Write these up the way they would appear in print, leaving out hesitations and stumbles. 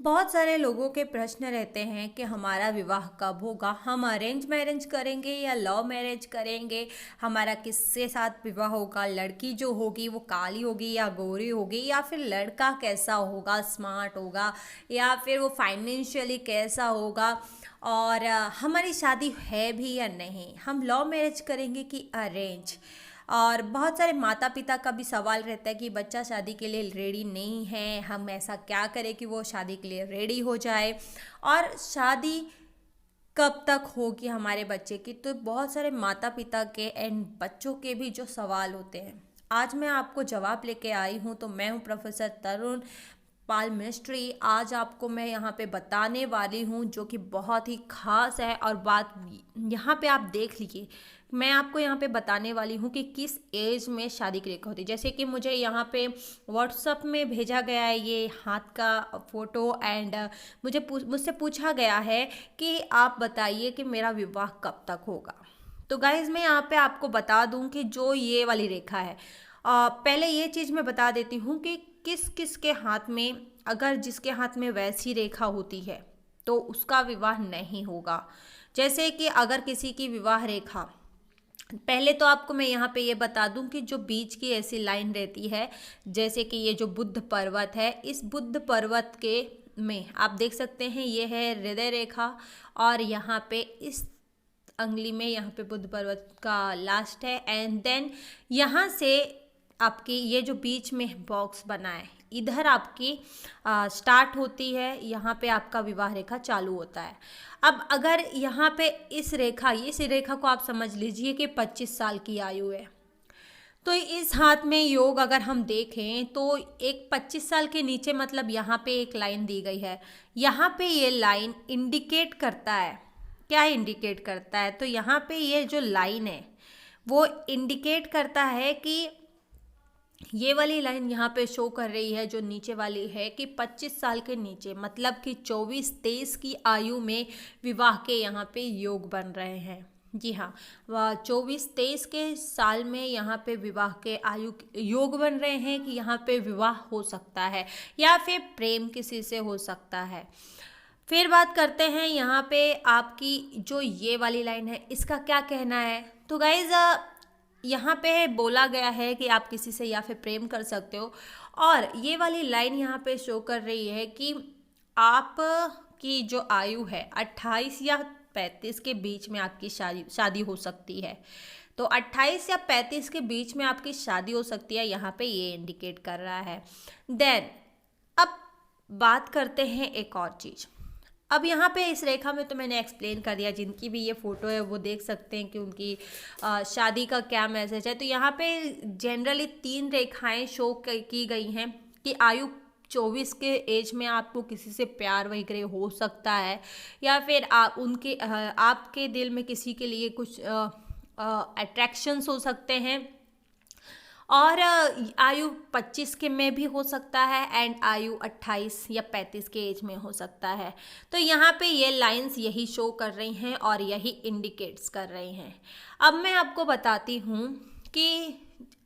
बहुत सारे लोगों के प्रश्न रहते हैं कि हमारा विवाह कब होगा, हम अरेंज मैरिज करेंगे या लव मैरिज करेंगे, हमारा किसके साथ विवाह होगा, लड़की जो होगी वो काली होगी या गोरी होगी, या फिर लड़का कैसा होगा, स्मार्ट होगा या फिर वो फाइनेंशियली कैसा होगा, और हमारी शादी है भी या नहीं, हम लव मैरिज करेंगे कि अरेंज। और बहुत सारे माता पिता का भी सवाल रहता है कि बच्चा शादी के लिए रेडी नहीं है, हम ऐसा क्या करें कि वो शादी के लिए रेडी हो जाए, और शादी कब तक होगी हमारे बच्चे की। तो बहुत सारे माता पिता के एंड बच्चों के भी जो सवाल होते हैं, आज मैं आपको जवाब लेके आई हूँ। तो मैं हूँ प्रोफेसर तरुण पाल मिस्ट्री। आज आपको मैं यहाँ पे बताने वाली हूँ जो कि बहुत ही खास है, और बात यहाँ पे आप देख लीजिए, मैं आपको यहाँ पे बताने वाली हूँ कि किस एज में शादी की रेखा होती है। जैसे कि मुझे यहाँ पे व्हाट्सअप में भेजा गया है ये हाथ का फोटो, एंड मुझसे पूछा गया है कि आप बताइए कि मेरा विवाह कब तक होगा। तो गाइज मैं यहाँ पे आपको बता दूँ कि जो ये वाली रेखा है, पहले ये चीज़ मैं बता देती हूँ कि किस किस के हाथ में, अगर जिसके हाथ में वैसी रेखा होती है तो उसका विवाह नहीं होगा। जैसे कि अगर किसी की विवाह रेखा, पहले तो आपको मैं यहाँ पे ये बता दूं कि जो बीच की ऐसी लाइन रहती है, जैसे कि ये जो बुद्ध पर्वत है, इस बुद्ध पर्वत के में आप देख सकते हैं ये है हृदय रेखा, और यहाँ पे इस अंगली में यहाँ पे बुद्ध पर्वत का लास्ट है, एंड देन यहाँ से आपकी ये जो बीच में बॉक्स बना है, इधर आपकी स्टार्ट होती है, यहाँ पे आपका विवाह रेखा चालू होता है। अब अगर यहाँ पे इस रेखा को आप समझ लीजिए कि 25 साल की आयु है, तो इस हाथ में योग अगर हम देखें तो एक 25 साल के नीचे, मतलब यहाँ पे एक लाइन दी गई है, यहाँ पे ये लाइन इंडिकेट करता है, क्या इंडिकेट करता है, तो यहाँ पे ये जो लाइन है वो इंडिकेट करता है कि ये वाली लाइन यहाँ पे शो कर रही है, जो नीचे वाली है, कि 25 साल के नीचे, मतलब कि 24-23 की आयु में विवाह के यहाँ पे योग बन रहे हैं। जी हाँ, वह 24-23 के साल में यहाँ पे विवाह के आयु योग बन रहे हैं कि यहाँ पे विवाह हो सकता है, या फिर प्रेम किसी से हो सकता है। फिर बात करते हैं यहाँ पे आपकी जो ये वाली लाइन है, इसका क्या कहना है। तो गाइज यहाँ पे बोला गया है कि आप किसी से या फिर प्रेम कर सकते हो, और ये वाली लाइन यहाँ पे शो कर रही है कि आप की जो आयु है 28 या 35 के बीच में आपकी शादी हो सकती है। तो 28 या 35 के बीच में आपकी शादी हो सकती है, यहाँ पे ये इंडिकेट कर रहा है। देन अब बात करते हैं एक और चीज़। अब यहाँ पे इस रेखा में तो मैंने एक्सप्लेन कर दिया, जिनकी भी ये फ़ोटो है वो देख सकते हैं कि उनकी शादी का क्या मैसेज है। तो यहाँ पे जनरली 3 रेखाएं शो की गई हैं कि आयु 24 के एज में आपको किसी से प्यार वगैरह हो सकता है, या फिर आपके दिल में किसी के लिए कुछ अट्रैक्शंस हो सकते हैं, और आयु 25 के में भी हो सकता है, एंड आयु 28 या 35 के एज में हो सकता है। तो यहाँ पे ये लाइंस यही शो कर रही हैं और यही इंडिकेट्स कर रही हैं। अब मैं आपको बताती हूँ कि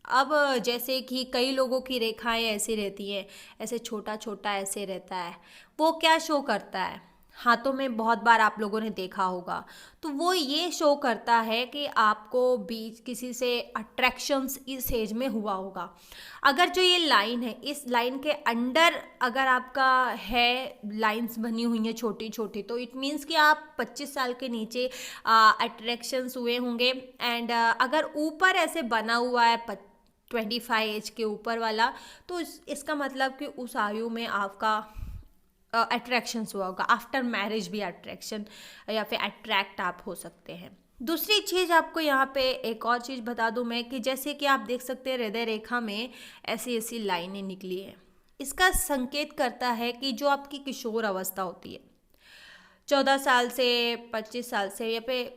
अब जैसे कि कई लोगों की रेखाएं ऐसी रहती हैं, ऐसे छोटा छोटा ऐसे रहता है, वो क्या शो करता है, हाथों में बहुत बार आप लोगों ने देखा होगा, तो वो ये शो करता है कि आपको बीच किसी से अट्रैक्शंस इस एज में हुआ होगा। अगर जो ये लाइन है, इस लाइन के अंडर अगर आपका है, लाइंस बनी हुई हैं छोटी छोटी, तो इट मीन्स कि आप 25 साल के नीचे अट्रैक्शंस हुए होंगे। एंड अगर ऊपर ऐसे बना हुआ है 25 एज के ऊपर वाला, तो इसका मतलब कि उस आयु में आपका अट्रैक्शंस हुआ होगा। आफ्टर मैरिज भी अट्रैक्शन या फिर अट्रैक्ट आप हो सकते हैं। दूसरी चीज़ आपको यहाँ पे एक और चीज़ बता दूँ मैं, कि जैसे कि आप देख सकते हैं हृदय रेखा में ऐसी ऐसी लाइनें निकली हैं, इसका संकेत करता है कि जो आपकी किशोर अवस्था होती है 14 साल से 25 साल से, या फिर,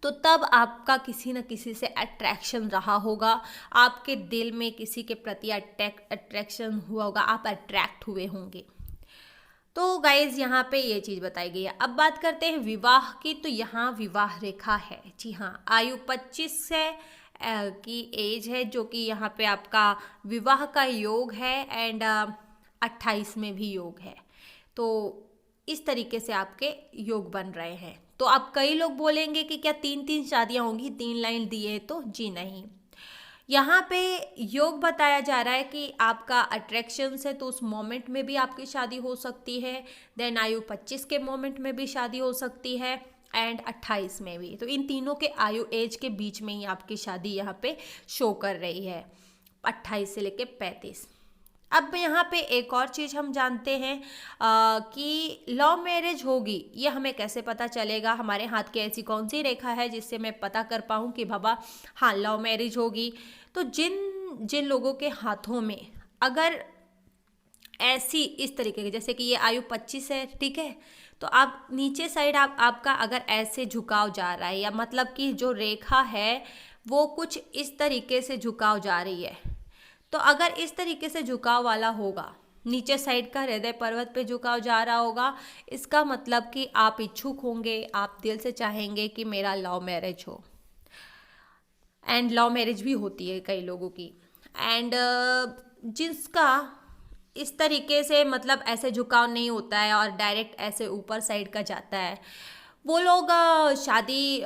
तो तब आपका किसी न किसी से अट्रैक्शन रहा होगा, आपके दिल में किसी के प्रति अट्रैक्शन हुआ होगा, आप अट्रैक्ट हुए होंगे। तो गाइज यहाँ पे ये चीज़ बताई गई है। अब बात करते हैं विवाह की। तो यहाँ विवाह रेखा है, जी हाँ, आयु 25 से की एज है, जो कि यहाँ पे आपका विवाह का योग है, एंड 28 में भी योग है। तो इस तरीके से आपके योग बन रहे हैं। तो अब कई लोग बोलेंगे कि क्या 3-3 शादियां होंगी, 3 लाइन दिए तो? जी नहीं। यहाँ पे योग बताया जा रहा है कि आपका अट्रैक्शन है तो उस मोमेंट में भी आपकी शादी हो सकती है, देन आयु 25 के मोमेंट में भी शादी हो सकती है, एंड 28 में भी। तो इन तीनों के आयु एज के बीच में ही आपकी शादी यहाँ पे शो कर रही है, 28 से लेके 35। अब यहाँ पे एक और चीज़ हम जानते हैं कि लव मैरिज होगी, ये हमें कैसे पता चलेगा? हमारे हाथ की ऐसी कौन सी रेखा है जिससे मैं पता कर पाऊँ कि बाबा हाँ लव मैरिज होगी? तो जिन जिन लोगों के हाथों में अगर ऐसी इस तरीके की, जैसे कि ये आयु 25 है, ठीक है, तो आप नीचे साइड आपका अगर ऐसे झुकाव जा रहा है, या मतलब कि जो रेखा है वो कुछ इस तरीके से झुकाव जा रही है, तो अगर इस तरीके से झुकाव वाला होगा, नीचे साइड का हृदय पर्वत पे झुकाव जा रहा होगा, इसका मतलब कि आप इच्छुक होंगे, आप दिल से चाहेंगे कि मेरा लव मैरिज हो। एंड लव मैरिज भी होती है कई लोगों की। एंड जिसका इस तरीके से मतलब ऐसे झुकाव नहीं होता है और डायरेक्ट ऐसे ऊपर साइड का जाता है, वो लोग शादी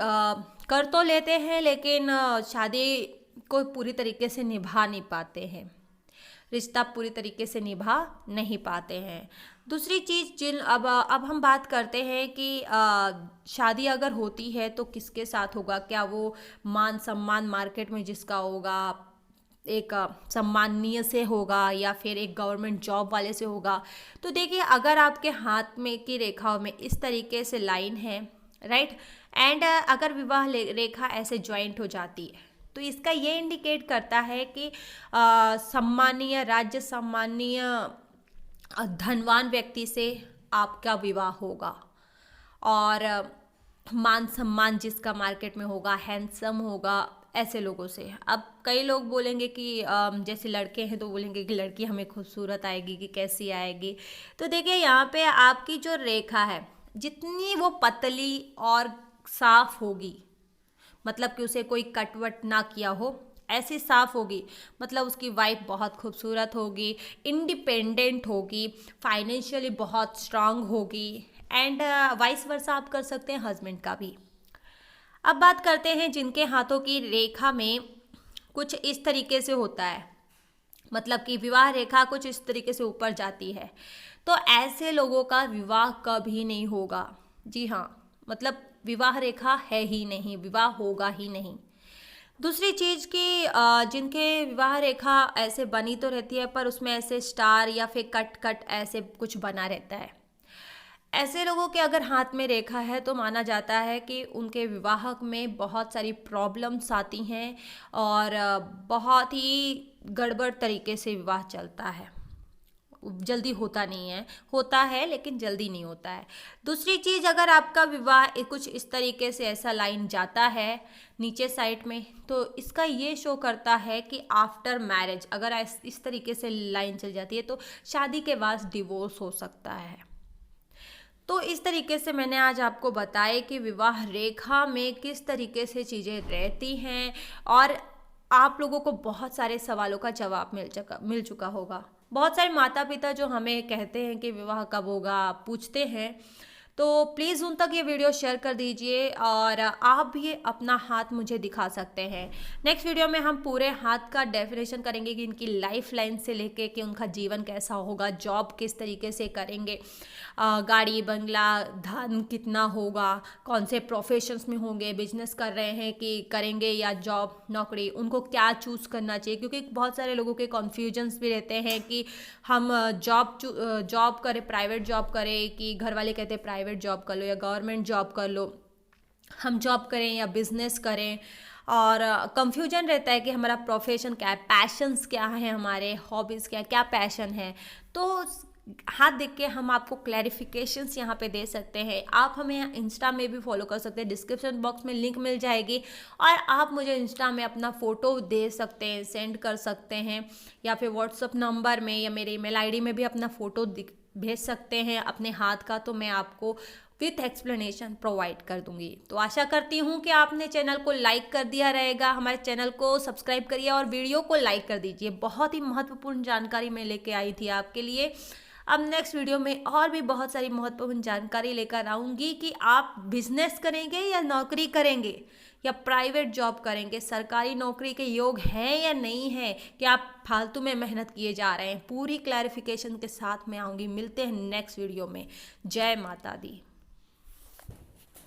कर तो लेते हैं, लेकिन शादी को पूरी तरीके से निभा नहीं पाते हैं, रिश्ता पूरी तरीके से निभा नहीं पाते हैं। दूसरी चीज़ अब हम बात करते हैं कि शादी अगर होती है तो किसके साथ होगा? क्या वो मान सम्मान मार्केट में जिसका होगा, एक सम्मानीय से होगा, या फिर एक गवर्नमेंट जॉब वाले से होगा? तो देखिए, अगर आपके हाथ में की रेखाओं में इस तरीके से लाइन है, राइट, एंड अगर विवाह रेखा ऐसे ज्वाइंट हो जाती है, तो इसका ये इंडिकेट करता है कि सम्मानीय, राज्य सम्मानीय धनवान व्यक्ति से आपका विवाह होगा, और मान सम्मान जिसका मार्केट में होगा, हैंडसम होगा, ऐसे लोगों से। अब कई लोग बोलेंगे कि जैसे लड़के हैं तो बोलेंगे कि लड़की हमें खूबसूरत आएगी कि कैसी आएगी? तो देखिए, यहाँ पे आपकी जो रेखा है जितनी वो पतली और साफ होगी, मतलब कि उसे कोई कटवट ना किया हो, ऐसी साफ होगी, मतलब उसकी वाइफ बहुत खूबसूरत होगी, इंडिपेंडेंट होगी, फाइनेंशियली बहुत स्ट्रांग होगी, एंड वाइस वर्सा आप कर सकते हैं हस्बैंड का भी। अब बात करते हैं जिनके हाथों की रेखा में कुछ इस तरीके से होता है, मतलब कि विवाह रेखा कुछ इस तरीके से ऊपर जाती है, तो ऐसे लोगों का विवाह कभी नहीं होगा। जी हाँ, मतलब विवाह रेखा है ही नहीं, विवाह होगा ही नहीं। दूसरी चीज़ कि जिनके विवाह रेखा ऐसे बनी तो रहती है पर उसमें ऐसे स्टार या फिर कट कट ऐसे कुछ बना रहता है, ऐसे लोगों के अगर हाथ में रेखा है तो माना जाता है कि उनके विवाह में बहुत सारी प्रॉब्लम्स आती हैं और बहुत ही गड़बड़ तरीके से विवाह चलता है, जल्दी होता नहीं है, होता है लेकिन जल्दी नहीं होता है। दूसरी चीज़, अगर आपका विवाह कुछ इस तरीके से ऐसा लाइन जाता है नीचे साइड में, तो इसका ये शो करता है कि आफ्टर मैरिज अगर इस तरीके से लाइन चल जाती है तो शादी के बाद डिवोर्स हो सकता है। तो इस तरीके से मैंने आज आपको बताया कि विवाह रेखा में किस तरीके से चीज़ें रहती हैं, और आप लोगों को बहुत सारे सवालों का जवाब मिल चुका होगा। बहुत सारे माता पिता जो हमें कहते हैं कि विवाह कब होगा, पूछते हैं, तो प्लीज़ उन तक ये वीडियो शेयर कर दीजिए, और आप भी अपना हाथ मुझे दिखा सकते हैं। नेक्स्ट वीडियो में हम पूरे हाथ का डेफिनेशन करेंगे कि इनकी लाइफ लाइन से लेके कि उनका जीवन कैसा होगा, जॉब किस तरीके से करेंगे, गाड़ी बंगला धन कितना होगा, कौन से प्रोफेशंस में होंगे, बिजनेस कर रहे हैं कि करेंगे या जॉब नौकरी, उनको क्या चूज़ करना चाहिए, क्योंकि बहुत सारे लोगों के कन्फ्यूजन्स भी रहते हैं कि हम जॉब करें, प्राइवेट जॉब करें, कि घर वाले कहते हैं प्राइवेट जॉब कर लो या गवर्नमेंट जॉब कर लो, हम जॉब करें या बिजनेस करें, और कंफ्यूजन रहता है कि हमारा प्रोफेशन क्या है, पैशंस क्या है, हमारे हॉबीज़ क्या, क्या पैशन है। तो हाथ देख के हम आपको क्लैरिफिकेशंस यहाँ पे दे सकते हैं। आप हमें इंस्टा में भी फॉलो कर सकते हैं, डिस्क्रिप्शन बॉक्स में लिंक मिल जाएगी, और आप मुझे इंस्टा में अपना फ़ोटो दे सकते हैं, सेंड कर सकते हैं, या फिर व्हाट्सअप नंबर में या मेरे ईमेल आईडी में भी अपना फ़ोटो भेज सकते हैं अपने हाथ का, तो मैं आपको विथ एक्सप्लेनेशन प्रोवाइड कर दूंगी। तो आशा करती हूँ कि आपने चैनल को लाइक कर दिया रहेगा, हमारे चैनल को सब्सक्राइब करिए और वीडियो को लाइक कर दीजिए। बहुत ही महत्वपूर्ण जानकारी मैं लेके आई थी आपके लिए। अब नेक्स्ट वीडियो में और भी बहुत सारी महत्वपूर्ण जानकारी लेकर आऊँगी कि आप बिजनेस करेंगे या नौकरी करेंगे या प्राइवेट जॉब करेंगे, सरकारी नौकरी के योग हैं या नहीं है, कि आप फालतू में मेहनत किए जा रहे हैं। पूरी क्लैरिफिकेशन के साथ में आऊँगी। मिलते हैं नेक्स्ट वीडियो में। जय माता दी।